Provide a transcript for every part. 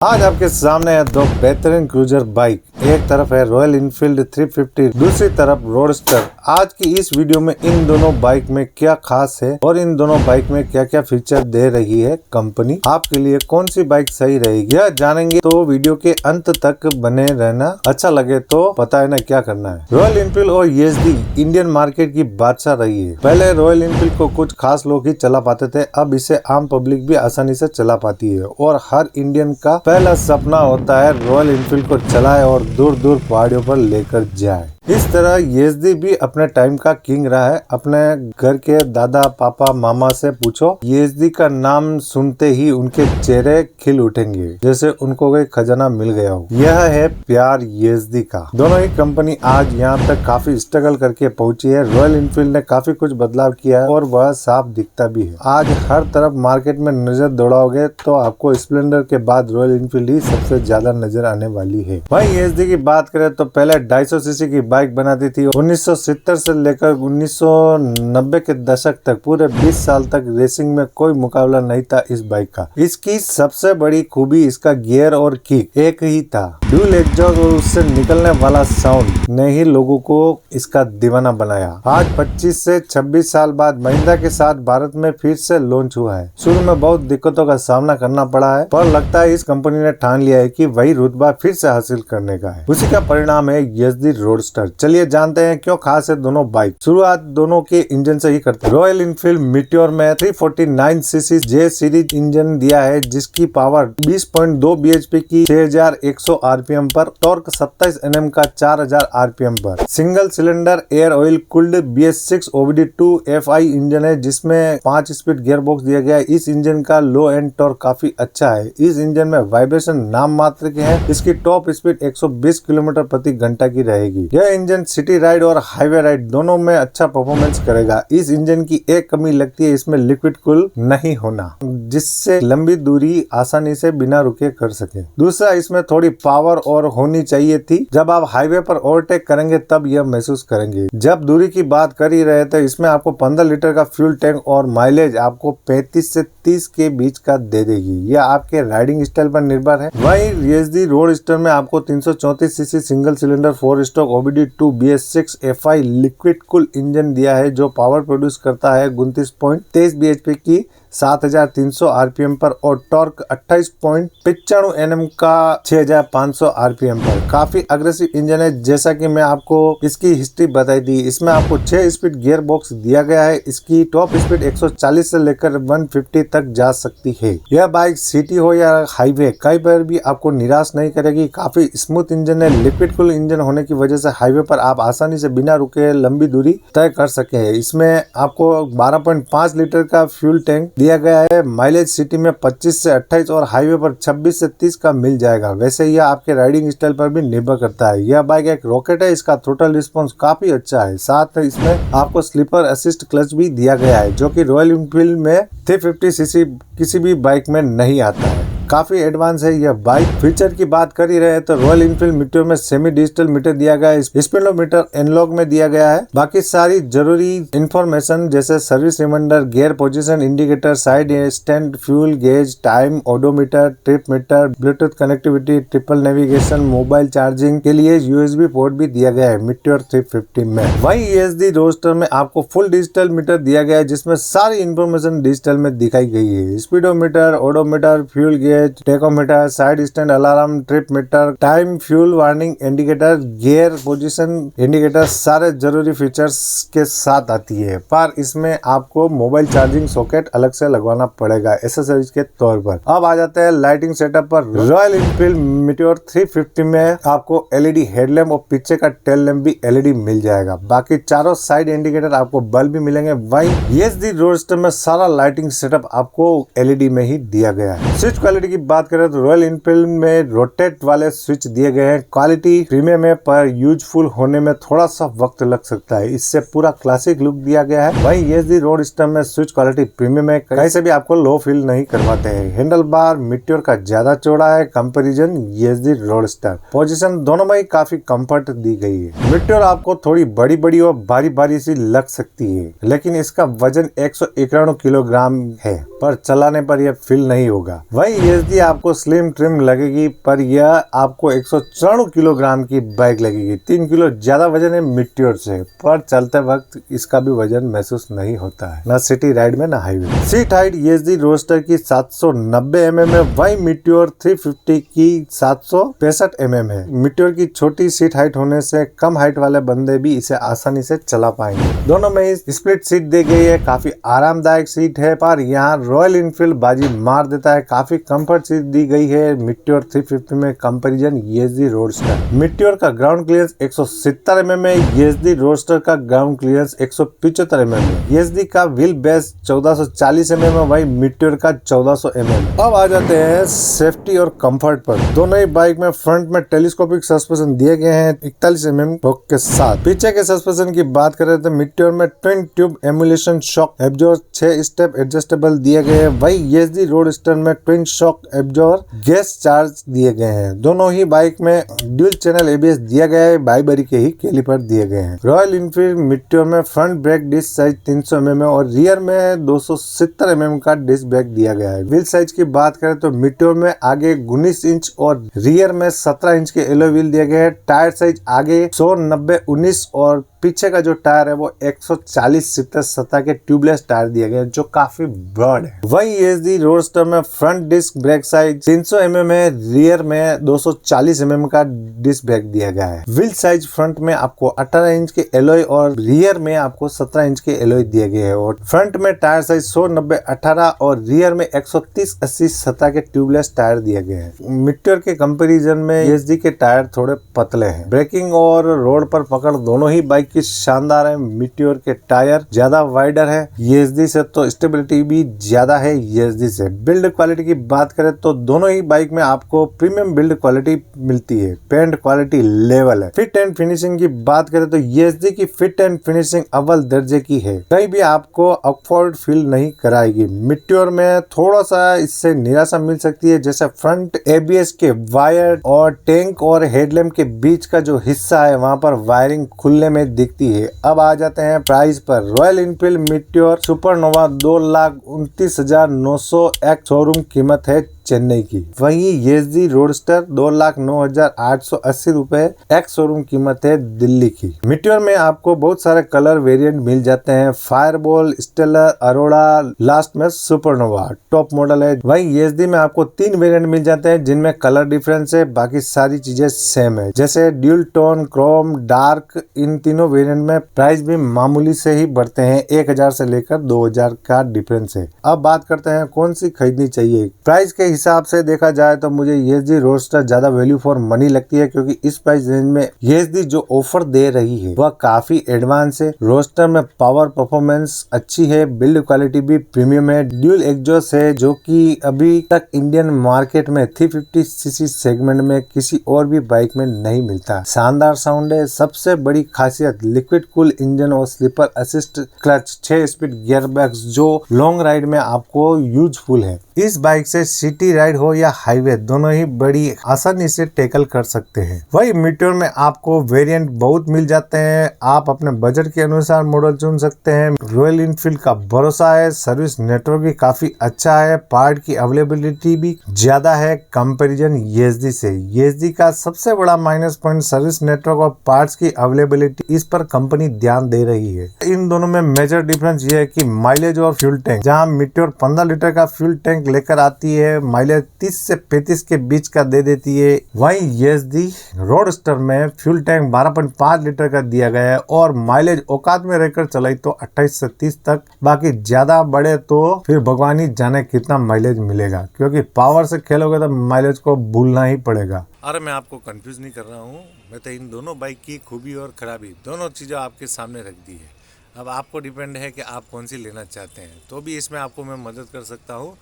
आज आपके सामने है दो बेहतरीन क्रूजर बाइक। एक तरफ है रॉयल इनफील्ड 350, दूसरी तरफ रोडस्टर। आज की इस वीडियो में इन दोनों बाइक में क्या खास है और इन दोनों बाइक में क्या क्या फीचर दे रही है कंपनी, आपके लिए कौन सी बाइक सही रहेगी यह जानेंगे, तो वीडियो के अंत तक बने रहना। अच्छा लगे तो पता है ना क्या करना है। रॉयल इनफील्ड और ईएसडी इंडियन मार्केट की बादशाह रही है। पहले रॉयल इनफील्ड को कुछ खास लोग ही चला पाते थे, अब इसे आम पब्लिक भी आसानी से चला पाती है और हर इंडियन का पहला सपना होता है रॉयल इनफील्ड को चलाए और दूर दूर पहाड़ियों पर लेकर जाए। इस तरह ईएसडी भी अपने टाइम का किंग रहा है। अपने घर के दादा पापा मामा से पूछो, ईएसडी का नाम सुनते ही उनके चेहरे खिल उठेंगे जैसे उनको कोई खजाना मिल गया हो। यह है प्यार ईएसडी का। दोनों ही कंपनी आज यहाँ तक काफी स्ट्रगल करके पहुंची है। रॉयल इनफील्ड ने काफी कुछ बदलाव किया है और वह साफ दिखता भी है। आज हर तरफ मार्केट में नजर दौड़ाओगे तो आपको स्प्लेंडर के बाद रॉयल इनफील्ड ही सबसे ज्यादा नजर आने वाली है। वहीं ईएसडी की बात करें तो पहले 250 सीसी की बाइक बनाती थी। 1970 से लेकर 1990 के दशक तक पूरे 20 साल तक रेसिंग में कोई मुकाबला नहीं था इस बाइक का। इसकी सबसे बड़ी खूबी इसका गियर और किक एक ही था। ड्यूल एग्जॉस्ट और उससे निकलने वाला साउंड ने ही लोगों को इसका दीवाना बनाया। आज 25 से 26 साल बाद महिंद्रा के साथ भारत में फिर से लॉन्च हुआ है। शुरू में बहुत दिक्कतों का सामना करना पड़ा है, पर लगता है इस कंपनी ने ठान लिया है कि वही रुतबा फिर से हासिल करने का है। उसी का परिणाम है ईएसडी रोडस्टर। चलिए जानते हैं क्यों खास है दोनों बाइक। शुरुआत दोनों के इंजन से ही करते हैं। रॉयल इनफील्ड मीटियोर में 349 सीसी जे सीरीज इंजन दिया है, जिसकी पावर 20.2 बीएचपी की 6100 आरपीएम पर, टॉर्क 27 एनएम का 4000 आरपीएम पर। Single cylinder air oil cooled BS6 OBD2 FI engine है, जिसमें 5 स्पीड गियर बॉक्स दिया गया है। इस इंजन का लो एंड टॉर्क काफी अच्छा है। इस इंजन में वाइब्रेशन नाम मात्र के हैं। इसकी टॉप स्पीड 120 किलोमीटर प्रति घंटा की रहेगी। यह इंजन सिटी राइड और हाईवे राइड दोनों में अच्छा परफॉर्मेंस करेगा। इस इंजन की एक कमी लगती है, इसमें लिक्विड कूल नहीं होना, जिससे लंबी दूरी आसानी से बिना रुके कर सके। दूसरा, इसमें थोड़ी पावर और होनी चाहिए थी। जब आप हाईवे पर ओवरटेक करेंगे तब यह महसूस करेंगे। जब दूरी की बात कर ही रहे थे, इसमें आपको 15 लीटर का फ्यूल टैंक और माइलेज आपको 35 से 30 के बीच का दे देगी। यह आपके राइडिंग स्टाइल पर निर्भर है। वहीं ईएसडी रोडस्टर में आपको 334 CC single cylinder 4 stroke OBD2 BS6 FI liquid cool engine दिया है, जो पावर प्रोड्यूस करता है 29.23 बीएचपी की 7300 आरपीएम पर और टॉर्क 28.95 एनएम का 6500 आरपीएम पर। काफी अग्रेसिव इंजन है, जैसा कि मैं आपको इसकी हिस्ट्री बताई थी। इसमें आपको 6 स्पीड गियर बॉक्स दिया गया है। इसकी टॉप स्पीड 140 से लेकर 150 तक जा सकती है। यह बाइक सिटी हो या हाईवे, कई बार भी आपको निराश नहीं करेगी। काफी स्मूथ इंजन है। लिक्विड कूल इंजन होने की वजह से हाईवे पर आप आसानी से बिना रुके लंबी दूरी तय कर सके। इसमें आपको 12.5 लीटर का फ्यूल टैंक दिया गया है। माइलेज सिटी में 25 से 28 और हाईवे पर 26 से 30 का मिल जाएगा। वैसे यह आपके राइडिंग स्टाइल पर भी निर्भर करता है। यह बाइक एक रॉकेट है। इसका थ्रोटल रिस्पांस काफी अच्छा है। साथ ही इसमें आपको स्लीपर असिस्ट क्लच भी दिया गया है, जो कि रॉयल इनफील्ड में 350 सीसी किसी भी बाइक में नहीं आता है। काफी एडवांस है यह बाइक। फीचर की बात कर ही रहे तो रॉयल इनफील्ड मीटियोर में सेमी डिजिटल मीटर दिया गया है। स्पीडोमीटर एनालॉग में दिया गया है। बाकी सारी जरूरी इंफॉर्मेशन जैसे service reminder, gear position indicator, side stand, fuel gauge, time, odometer, trip meter, Bluetooth connectivity, triple navigation, mobile charging के लिए USB पोर्ट भी दिया गया है मीटियोर 350 में। वहीं ईएसडी रोडस्टर में आपको फुल डिजिटल मीटर दिया गया है, जिसमें सारी इंफॉर्मेशन डिजिटल में दिखाई गई है। Speedometer, odometer, fuel gauge, tachometer, side stand alarm, trip meter, time, fuel warning indicator, gear position indicator, सारे जरूरी फीचर्स के साथ आती है। पर इसमें आपको मोबाइल चार्जिंग सॉकेट अलग से लगवाना पड़ेगा एसेसरीज के तौर पर। अब आ जाते हैं लाइटिंग सेटअप पर। रॉयल इनफील्ड मीटियोर 350 में आपको LED हेडलैम्प और पीछे का टेल लैम्प भी LED मिल जाएगा। बाकी चारों साइड इंडिकेटर आपको बल्ब भी मिलेंगे। वहीं ईएसडी रोडस्टर में सारा लाइटिंग सेटअप आपको LED में ही दिया गया है। स्विच क्वालिटी की बात करें तो रॉयल इनफील्ड में रोटेट वाले स्विच दिए गए हैं। क्वालिटी प्रीमियम है, पर यूजफुल होने में थोड़ा सा वक्त लग सकता है। इससे पूरा क्लासिक लुक दिया गया है। वहीं ईएसडी रोडस्टर में स्विच क्वालिटी प्रीमियम है, कहीं से भी आपको लो फील नहीं करवाते हैं। हैंडल बार मीटियोर का ज्यादा चौड़ा है कंपैरिजन ईएसडी रोडस्टर। पोजीशन दोनों में ही काफी कंफर्ट दी गई है। मीटियोर आपको थोड़ी बड़ी बड़ी और भारी भारी सी लग सकती है, लेकिन इसका वजन 191 किलोग्राम है, पर चलाने पर यह फील नहीं होगा। वहीं ESD आपको स्लिम ट्रिम लगेगी, पर यह आपको 194 किलोग्राम की बाइक लगेगी। 3 किलो ज्यादा वजन है मीटियोर से, पर चलते वक्त इसका भी वजन महसूस नहीं होता है, न सिटी राइड में न highway. Seat height ESD roadster की 790 mm है, वही मीटियोर 350 की 765 mm है। मीटियोर की छोटी सीट हाइट होने से कम हाइट वाले बंदे भी इसे आसानी से चला पाएंगे। दोनों में ही स्प्लिट सीट दी गई है, काफी आरामदायक सीट है, पर यहाँ रॉयल इनफील्ड बाजी मार देता है। काफी कंफर्ट सीट दी गई है मीटियोर 350 में कंपैरिजन ESD रोडस्टर। मीटियोर का ग्राउंड क्लियरेंस 170 mm है, ESD रोडस्टर का ग्राउंड क्लियरेंस 175 mm है। ESD का व्हील बेस 1440 mm है, वही मीटियोर का 1400 mm। अब आ जाते हैं सेफ्टी और कंफर्ट पर। दोनों ही बाइक में फ्रंट में टेलीस्कोपिक सस्पेंशन दिए गए हैं 41 mm फोक के साथ। पीछे के सस्पेंशन की बात करें तो मीटियोर में twin tube emulation shock absorber 6 step adjustable दिए गए हैं, वही ESD रोडस्टर में twin shock absorber gas charge दिए गए हैं। दोनों ही बाइक में ड्यूल चैनल ABS दिया गया है, बाईबरी के ही कैलिपर दिए गए हैं। रॉयल इनफील्ड मीटियोर में front brake disc size 300 mm है और रियर में 270 mm का डिस्क ब्रेक दिया गया है। व्हील साइज की बात करें तो मीटियोर में आगे 19 इंच और रियर में 17 इंच के एलॉय व्हील दिए गए हैं। टायर साइज आगे 100/90/19 और पीछे का जो टायर है वो 140/70 के ट्यूबलेस टायर दिए गए हैं, जो काफी ब्रॉड है। वही ESD रोडस्टर में front disc brake size 300 mm है, रियर में 240 mm का डिस्क ब्रेक दिया गया है। व्हील साइज फ्रंट में आपको 18 इंच के एलॉय और रियर में आपको 17 इंच के एलॉय दिए गए हैं और फ्रंट में टायर साइज 100/90/18 और रियर में 130/80/70 के ट्यूबलेस टायर दिए गए हैं। मीटियोर के कंपैरिजन में ESD के टायर थोड़े पतले हैं। ब्रेकिंग और रोड पर पकड़ दोनों ही बाइक की शानदार है। मीटियोर के टायर ज्यादा वाइडर है ESD से, तो स्टेबिलिटी भी ज्यादा है ESD से। बिल्ड क्वालिटी की बात करें तो दोनों ही बाइक में आपको प्रीमियम बिल्ड क्वालिटी मिलती है, पेंट क्वालिटी लेवल है। फिट एंड फिनिशिंग की बात करें तो ESD की फिट एंड फिनिशिंग अव्वल दर्जे की है, कहीं भी आपको ऑकवर्ड फील नहीं कराएगी। मीटियोर में थोड़ा सा इससे निराशा मिल सकती है, जैसे फ्रंट ABS के वायर और टैंक और हेडलैम्प के बीच का जो हिस्सा है वहां पर वायरिंग खुलने में दिखती है। अब आ जाते हैं प्राइस पर। Royal Enfield meteor supernova 2,29,900 ex showroom कीमत है चेन्नई की। वहीं ESD रोडस्टर 2,09,880 रुपए एक्स शोरूम कीमत है दिल्ली की। मीटियोर में आपको बहुत सारे कलर वेरिएंट मिल जाते हैं, फायरबॉल, स्टेलर, अरोड़ा, लास्ट में सुपरनोवा टॉप मॉडल है। वहीं ESD में आपको 3 वेरिएंट मिल जाते हैं जिनमें कलर डिफरेंस है, बाकी सारी चीजें सेम है, जैसे ड्यूल टोन, क्रोम, डार्क। इन तीनों वेरिएंट में प्राइस भी मामूली से ही बढ़ते हैं, 1000 से लेकर 2000 का डिफरेंस है। अब बात करते हैं कौन सी खरीदनी चाहिए। प्राइस के हिसाब से देखा जाए तो मुझे ESD रोडस्टर ज्यादा वैल्यू फॉर मनी लगती है, क्योंकि इस प्राइस रेंज में ESD जो ऑफर दे रही है वह काफी एडवांस है। रोडस्टर में पावर परफॉर्मेंस अच्छी है, बिल्ड क्वालिटी भी प्रीमियम है, ड्यूल एग्जॉस्ट है जो कि अभी तक इंडियन मार्केट में 350cc सेगमेंट में किसी और भी बाइक में नहीं मिलता। शानदार साउंड है। सबसे बड़ी खासियत लिक्विड कूल इंजन और slipper assist clutch, 6 speed gear box जो लॉन्ग राइड में आपको यूजफुल है। इस बाइक से सिटी राइड हो या हाईवे दोनों ही बड़ी आसानी से टैकल कर सकते हैं। वही मीटियोर में आपको वेरिएंट बहुत मिल जाते हैं, आप अपने बजट के अनुसार मॉडल चुन सकते हैं। रॉयल इनफील्ड का भरोसा है, सर्विस नेटवर्क भी काफी अच्छा है, पार्ट की अवेलेबिलिटी भी ज्यादा है कंपैरिजन ESD से। ESD का सबसे बड़ा माइनस पॉइंट सर्विस नेटवर्क और पार्ट्स की अवेलेबिलिटी, इस पर कंपनी ध्यान दे रही है। इन दोनों में मेजर डिफरेंस ये है कि माइलेज और फ्यूल टैंक। जहां मीटियोर 15 लीटर का फ्यूल टैंक लेकर आती है, माइलेज 30 से 35 के बीच का दे देती है। वहीं ESD रोडस्टर में फ्यूल टैंक 12.5 लीटर का दिया गया है और माइलेज औकात में रहकर चलाई तो 28 से 30 तक, बाकी ज्यादा बड़े तो फिर भगवान ही जाने कितना माइलेज मिलेगा, क्योंकि पावर से खेलोगे तो माइलेज को भूलना ही पड़ेगा। अरे मैं आपको कंफ्यूज नहीं कर रहा हूँ, मैं तो इन दोनों बाइक की खूबी और खराबी दोनों चीज़ें आपके सामने रख दी है। अब आपको डिपेंड है कि आप कौन सी लेना चाहते हैं, तो भी इसमें आपको मैं मदद कर सकता हूँ।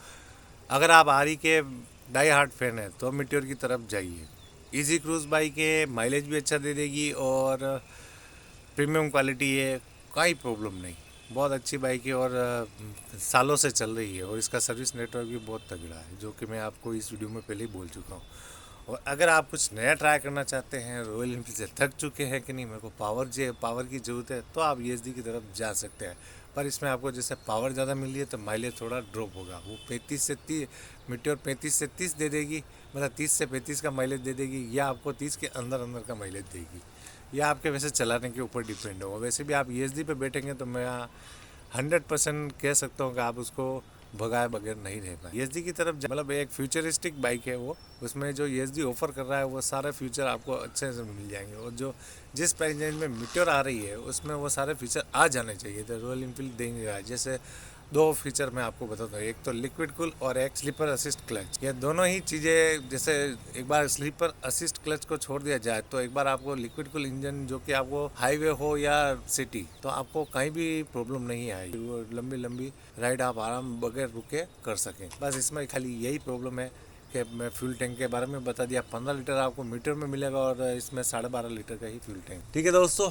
अगर आप आरी के डाई हार्ड फैन है तो मीटियोर की तरफ जाइए। इजी क्रूज़ बाइक है, माइलेज भी अच्छा दे देगी और प्रीमियम क्वालिटी है, कोई प्रॉब्लम नहीं, बहुत अच्छी बाइक है और सालों से चल रही है और इसका सर्विस नेटवर्क भी बहुत तगड़ा है, जो कि मैं आपको इस वीडियो में पहले ही बोल चुका हूँ। और अगर आप कुछ नया ट्राई करना चाहते हैं, रॉयल इनफील्ड से थक चुके हैं कि नहीं मेरे को पावर की ज़रूरत है, तो आप ESD की तरफ जा सकते हैं। पर इसमें आपको जैसे पावर ज़्यादा मिल रही है तो माइलेज थोड़ा ड्रॉप होगा। वो 35 से 30 मीटर 35 से 30 दे देगी, मतलब 30 से 35 का माइलेज दे देगी, या आपको 30 के अंदर अंदर का माइलेज देगी। या आपके वैसे चलाने के ऊपर डिपेंड होगा। वैसे भी आप ESD पे बैठेंगे तो मैं 100% कह सकता हूँ कि आप उसको भगाए बगैर नहीं रह पाए। ESD की तरफ मतलब एक फ्यूचरिस्टिक बाइक है वो, उसमें जो ESD ऑफर कर रहा है वो सारे फीचर आपको अच्छे से मिल जाएंगे। और जो जिस प्राइस रेंज में मीटर आ रही है उसमें वो सारे फीचर आ जाने चाहिए थे, रॉयल इनफील्ड देंगे। जैसे दो फीचर मैं आपको बताता हूँ, एक तो लिक्विड कूल और एक स्लीपर असिस्ट क्लच। ये दोनों ही चीज़ें, जैसे एक बार स्लीपर असिस्ट क्लच को छोड़ दिया जाए तो एक बार आपको लिक्विड कूल इंजन, जो कि आपको हाईवे हो या सिटी, तो आपको कहीं भी प्रॉब्लम नहीं आएगी। वो लंबी लंबी राइड आप आराम बगैर रुके कर सकें। बस इसमें खाली यही प्रॉब्लम है कि मैं फ्यूल टैंक के बारे में बता दिया। 15 लीटर आपको मीटर में मिलेगा और इसमें 12.5 लीटर का ही फ्यूल टैंक। ठीक है दोस्तों,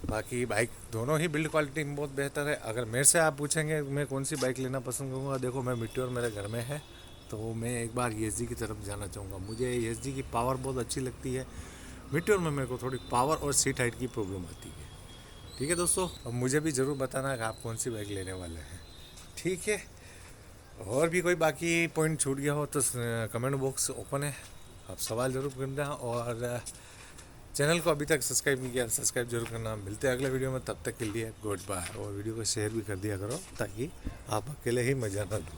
बाकी बाइक दोनों ही बिल्ड क्वालिटी में बहुत बेहतर है। अगर मेरे से आप पूछेंगे मैं कौन सी बाइक लेना पसंद करूँगा, देखो मैं मीटियोर मेरे घर में है तो मैं एक बार ESD की तरफ जाना चाहूँगा। मुझे ESD की पावर बहुत अच्छी लगती है। मीटियोर में मेरे को थोड़ी पावर और सीट हाइट की प्रॉब्लम आती है। ठीक है दोस्तों, अब मुझे भी ज़रूर बताना कि आप कौन सी बाइक लेने वाले हैं। ठीक है, और भी कोई बाकी पॉइंट छूट गया हो तो कमेंट बॉक्स ओपन है, आप सवाल ज़रूर करना। और चैनल को अभी तक सब्सक्राइब नहीं किया, सब्सक्राइब जरूर करना। मिलते हैं अगले वीडियो में, तब तक के लिए गुड बाय। और वीडियो को शेयर भी कर दिया करो ताकि आप अकेले ही मज़ा ना लो।